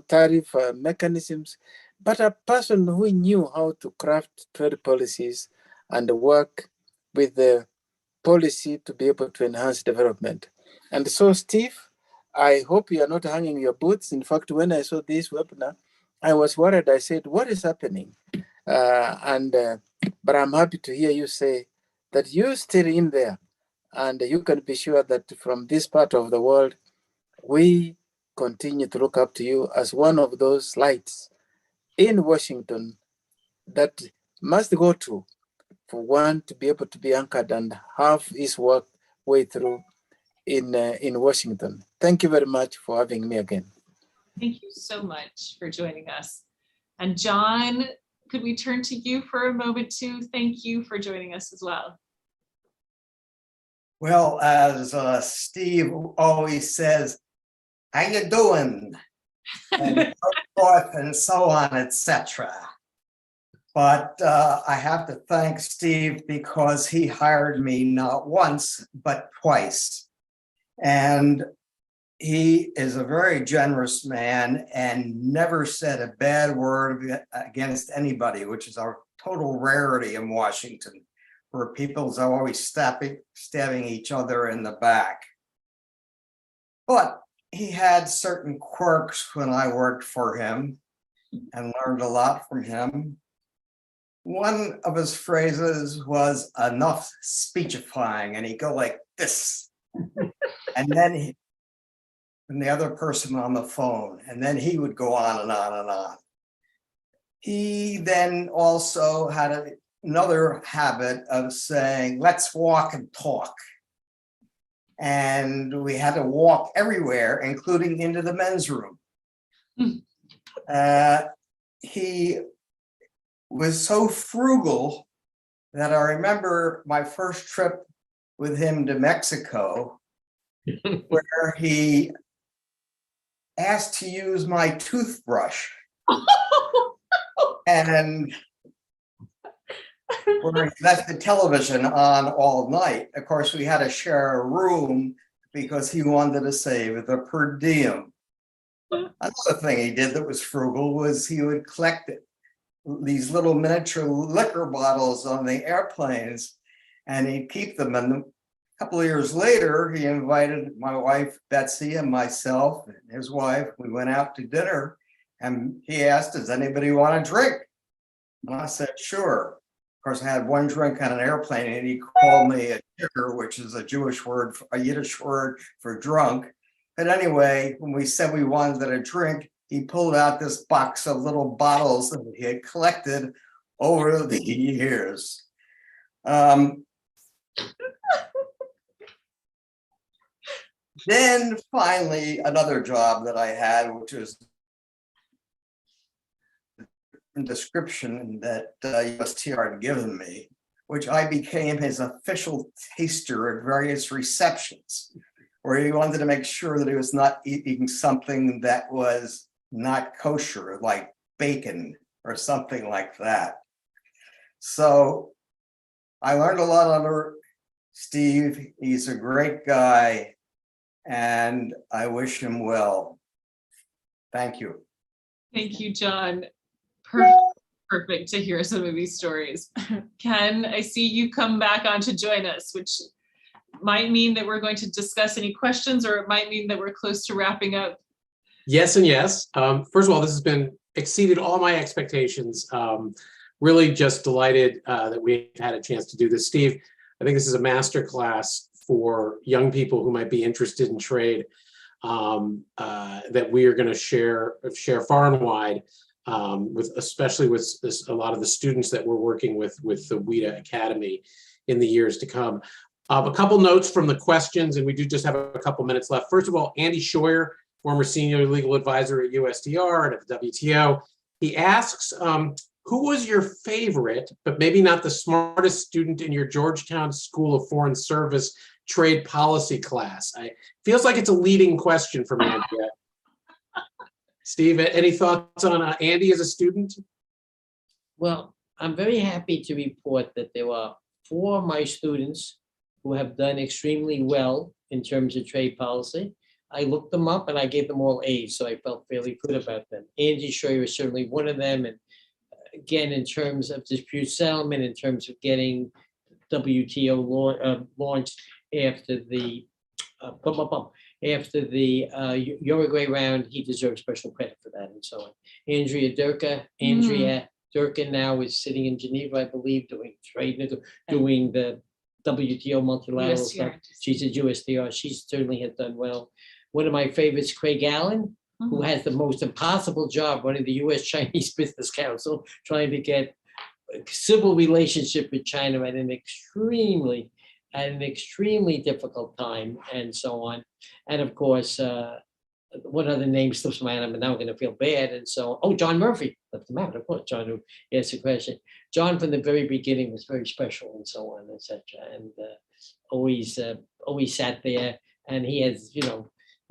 tariff mechanisms, but a person who knew how to craft trade policies and work with the policy to be able to enhance development. And so, Steve, I hope you are not hanging your boots. In fact, when I saw this webinar, I was worried. I said, what is happening? But I'm happy to hear you say that you're still in there. And you can be sure that from this part of the world, we continue to look up to you as one of those lights in Washington that must go to for one to be able to be anchored and have his work way through in Washington. Thank you very much for having me again. Thank you so much for joining us. And John, could we turn to you for a moment too? Thank you for joining us as well. Well, as Steve always says, how you doing? And so forth and so on, etc. But I have to thank Steve because he hired me not once, but twice. And he is a very generous man and never said a bad word against anybody, which is a total rarity in Washington, where people are always stabbing each other in the back. But he had certain quirks when I worked for him and learned a lot from him. One of his phrases was enough speechifying, and he'd go like this. And then and the other person on the phone, and then he would go on and on and on. He then also had another habit of saying, let's walk and talk. And we had to walk everywhere, including into the men's room. He was so frugal that I remember my first trip with him to Mexico, where he asked to use my toothbrush. And where he left the television on all night. Of course, we had to share a room because he wanted to save the per diem. Another thing he did that was frugal was he would collect these little miniature liquor bottles on the airplanes, and he'd keep them. And a couple of years later, he invited my wife, Betsy, and myself and his wife. We went out to dinner, and he asked, does anybody want a drink? And I said, sure. Of course, I had one drink on an airplane, and he called me a jicker, which is a Jewish word, a Yiddish word for drunk. But anyway, when we said we wanted a drink, he pulled out this box of little bottles that he had collected over the years. Then finally, another job that I had, which was a description that USTR had given me, which I became his official taster at various receptions, where he wanted to make sure that he was not eating something that was not kosher, like bacon or something like that. So I learned a lot under Steve. He's a great guy, and I wish him well. Thank you. Thank you, John. Perfect to hear some of these stories. Ken, I see you come back on to join us, which might mean that we're going to discuss any questions, or it might mean that we're close to wrapping up. Yes and yes. First of all, this has been exceeded all my expectations. Really just delighted that we had a chance to do this. Steve, I think this is a masterclass for young people who might be interested in trade that we are going to share far and wide, especially with a lot of the students that we're working with the WITA Academy in the years to come. A couple notes from the questions, and we do just have a couple minutes left. First of all, Andy Scheuer, former senior legal advisor at USTR and at the WTO, he asks, who was your favorite, but maybe not the smartest student in your Georgetown School of Foreign Service trade policy class? Feels like it's a leading question from Andrea. Steve, any thoughts on Andy as a student? Well, I'm very happy to report that there are 4 of my students who have done extremely well in terms of trade policy. I looked them up and I gave them all A's, so I felt fairly good about them. Andy Scheuer is certainly one of them. And again, in terms of dispute settlement, in terms of getting WTO launched after the Uruguay round, he deserves special credit for that, and so on. Andrea Durkin now is sitting in Geneva, I believe, doing trade, doing the WTO multilateral stuff. She's a USTR. She certainly has done well. One of my favorites, Craig Allen, who has the most impossible job running the U.S.-Chinese Business Council, trying to get a civil relationship with China at an extremely difficult time, and so on. And of course, one other name slips my mind, but now I'm going to feel bad. And so, John Murphy, left him out, of course, John, who asked the question. John, from the very beginning, was very special, and so on, etc. And always sat there. And he has,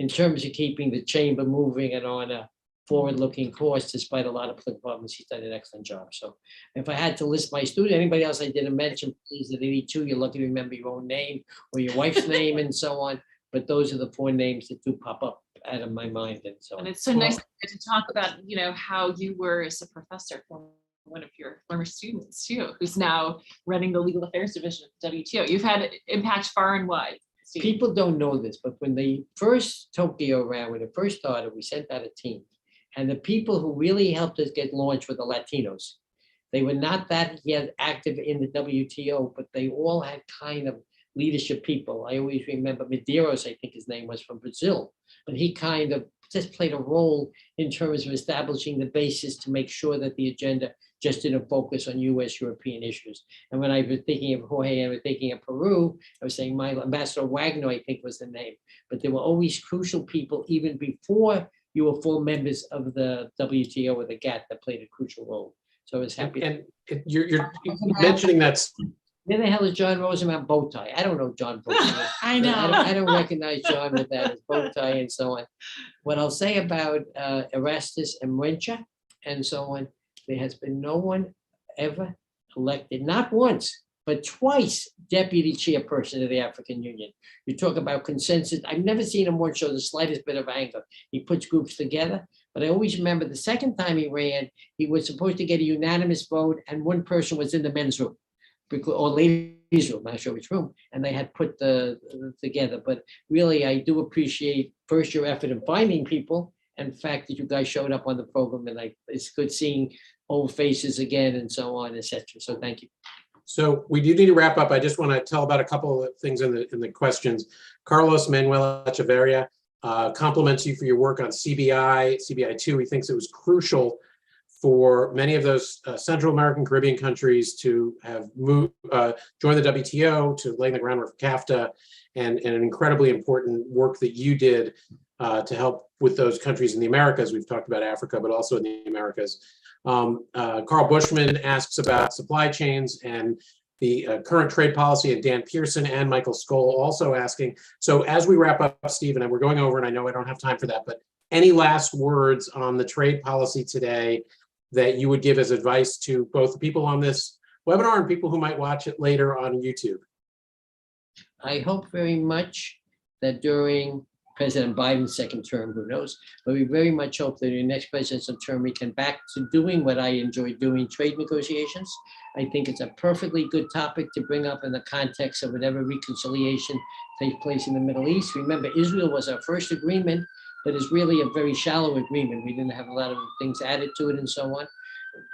in terms of keeping the chamber moving and on a forward-looking course, despite a lot of political problems. He's done an excellent job. So if I had to list my student, anybody else I didn't mention, please, at 82, you're lucky to remember your own name or your wife's name and so on. But those are the 4 names that do pop up out of my mind and so on. And it's so nice to talk about, you know, how you were as a professor for one of your former students too, who's now running the legal affairs division at WTO. You've had impact far and wide. Steve. People don't know this, but when the first Tokyo round, when it first started, we sent out a team. And the people who really helped us get launched were the Latinos. They were not that yet active in the WTO, but they all had kind of leadership people. I always remember Medeiros, I think his name was, from Brazil, but he kind of just played a role in terms of establishing the basis to make sure that the agenda just didn't focus on US European issues. And when I was thinking of Jorge, I was thinking of Peru, I was saying my Ambassador Wagner, I think was the name, but there were always crucial people even before you were full members of the WTO or the GATT that played a crucial role. So I was happy. And you're mentioning that. Where the hell is John Rosenberg bow tie? I don't know John bow tie. I know. I don't recognize John with that his bow tie and so on. What I'll say about Erastus and Muencha and so on, there has been no one ever elected, not once, but twice deputy chairperson of the African Union. You talk about consensus. I've never seen him once show the slightest bit of anger. He puts groups together, but I always remember the second time he ran, he was supposed to get a unanimous vote and one person was in the men's room or ladies' room, not sure which room, and they had put the together. But really, I do appreciate first your effort in finding people and the fact that you guys showed up on the program, and it's good seeing old faces again and so on, etc. So thank you. So we do need to wrap up. I just want to tell about a couple of things in the questions. Carlos Manuel Echeverria compliments you for your work on CBI2. He thinks it was crucial for many of those Central American Caribbean countries to have moved, joined the WTO, to lay the groundwork for CAFTA, and an incredibly important work that you did to help with those countries in the Americas. We've talked about Africa, but also in the Americas. Carl Bushman asks about supply chains and the current trade policy, and Dan Pearson and Michael Skoll also asking. So as we wrap up, Stephen, and we're going over, and I know I don't have time for that, but any last words on the trade policy today that you would give as advice to both the people on this webinar and people who might watch it later on YouTube? I hope very much that during President Biden's second term, who knows, but we very much hope that in the next presidential term, we can back to doing what I enjoy doing, trade negotiations. I think it's a perfectly good topic to bring up in the context of whatever reconciliation takes place in the Middle East. Remember, Israel was our first agreement, but it's really a very shallow agreement. We didn't have a lot of things added to it and so on.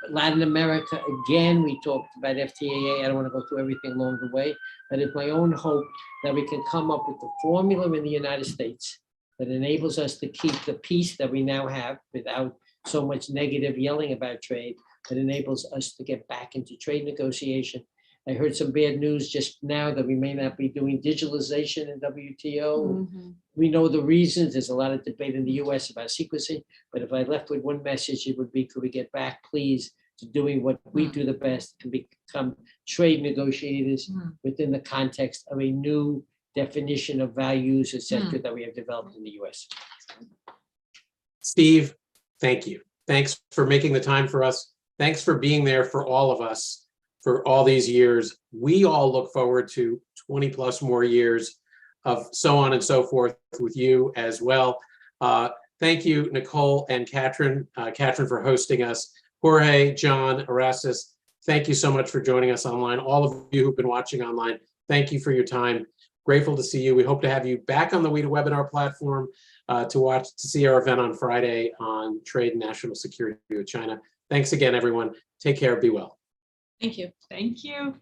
Latin America, again, we talked about FTAA. I don't want to go through everything along the way, but it's my own hope that we can come up with the formula in the United States that enables us to keep the peace that we now have without so much negative yelling about trade, that enables us to get back into trade negotiation. I heard some bad news just now that we may not be doing digitalization in WTO. Mm-hmm. We know the reasons. There's a lot of debate in the US about secrecy, but if I left with one message, it would be, could we get back, please, to doing what we do the best and become trade negotiators within the context of a new definition of values, etc., that we have developed in the US. Steve, thank you. Thanks for making the time for us. Thanks for being there for all of us for all these years. We all look forward to 20 plus more years of so on and so forth with you as well. Thank you, Nicole and Katrin. Katrin for hosting us. Jorge, John, Erastus, thank you so much for joining us online. All of you who've been watching online, thank you for your time. Grateful to see you. We hope to have you back on the WITA webinar platform to see our event on Friday on trade and national security with China. Thanks again, everyone. Take care. Be well. Thank you. Thank you.